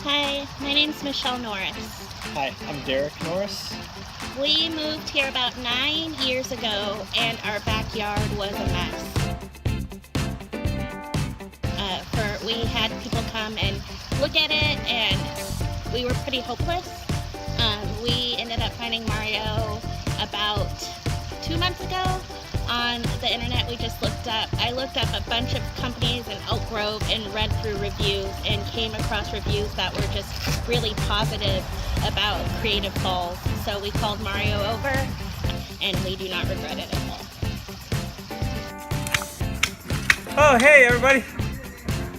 Hi, my name's Michelle Norris. Hi, I'm Derek Norris. We moved here about 9 years ago and our backyard was a mess. We had people come and look at it and we were pretty hopeless. We ended up finding Mario about 2 months ago on the internet. I looked up a bunch of companies in Elk Grove and read through reviews and came across reviews that were just really positive about Creative Falls. So we called Mario over and we do not regret it at all. Oh, hey everybody.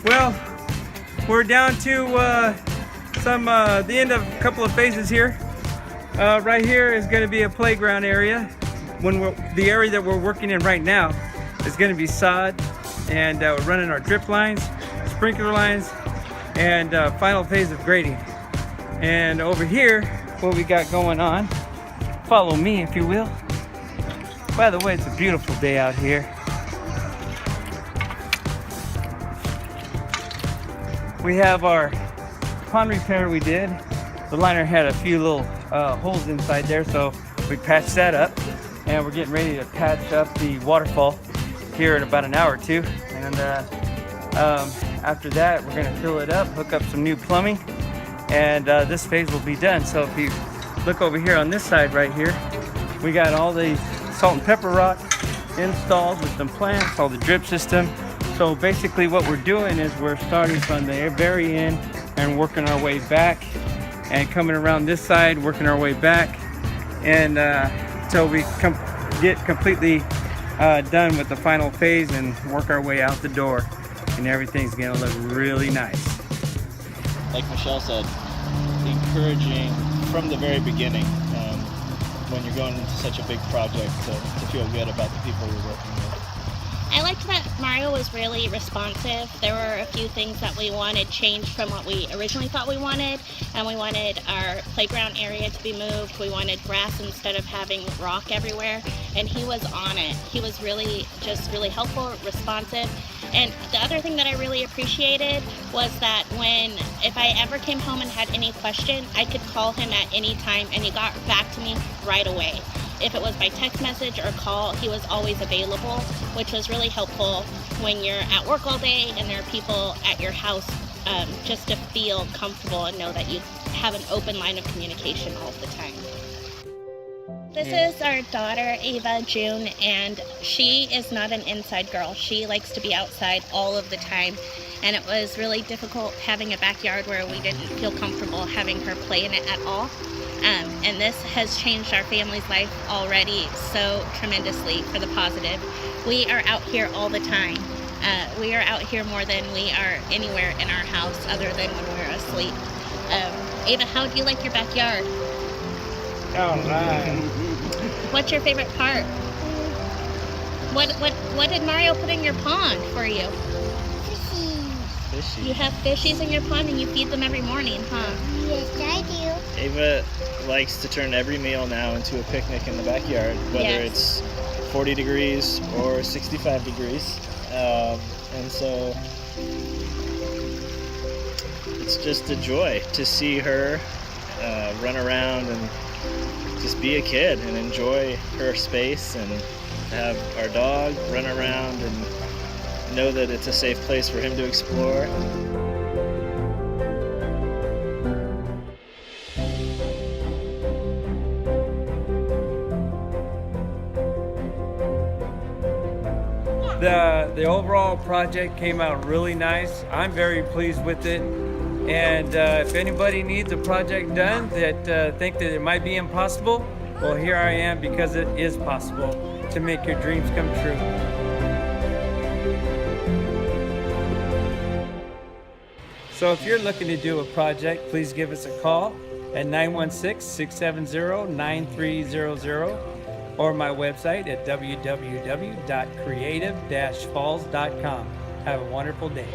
Well, we're down to the end of a couple of phases here. Right here is going to be a playground area. The area that we're working in right now is going to be sod, and we're running our drip lines, sprinkler lines, and final phase of grading. And over here, what we got going on, follow me if you will. By the way, it's a beautiful day out here. We have our pond repair we did. The liner had a few little holes inside there, so we patched that up. And we're getting ready to patch up the waterfall here in about an hour or two. And after that, we're gonna fill it up, hook up some new plumbing, and this phase will be done. So if you look over here on this side right here, we got all the salt and pepper rock installed with some plants, all the drip system. So basically what we're doing is we're starting from the very end and working our way back and coming around this side, working our way back, and until we get completely done with the final phase and work our way out the door, and everything's gonna look really nice. Like Michelle said, encouraging from the very beginning when you're going into such a big project to feel good about the people you're working with. I liked that Mario was really responsive. There were a few things that we wanted changed from what we originally thought we wanted, and we wanted our playground area to be moved. We wanted grass instead of having rock everywhere, and he was on it. He was really helpful, responsive. And the other thing that I really appreciated was that if I ever came home and had any question, I could call him at any time and he got back to me right away. If it was by text message or call, he was always available, which was really helpful when you're at work all day and there are people at your house, just to feel comfortable and know that you have an open line of communication all the time. This is our daughter, Ava June, and she is not an inside girl. She likes to be outside all of the time, and it was really difficult having a backyard where we didn't feel comfortable having her play in it at all. And this has changed our family's life already so tremendously for the positive. We are out here all the time. We are out here more than we are anywhere in our house other than when we're asleep. Ava, how do you like your backyard? All right. What's your favorite part? What did Mario put in your pond for you? Fishies. You have fishies in your pond and you feed them every morning, huh? Yes, I do. Ava likes to turn every meal now into a picnic in the backyard, whether Yes. it's 40 degrees or 65 degrees. And so it's just a joy to see her run around and just be a kid and enjoy her space, and have our dog run around and know that it's a safe place for him to explore. The overall project came out really nice. I'm very pleased with it. And if anybody needs a project done that think that it might be impossible, well, here I am, because it is possible to make your dreams come true. So if you're looking to do a project, please give us a call at 916-670-9300 or my website at www.creative-falls.com. Have a wonderful day.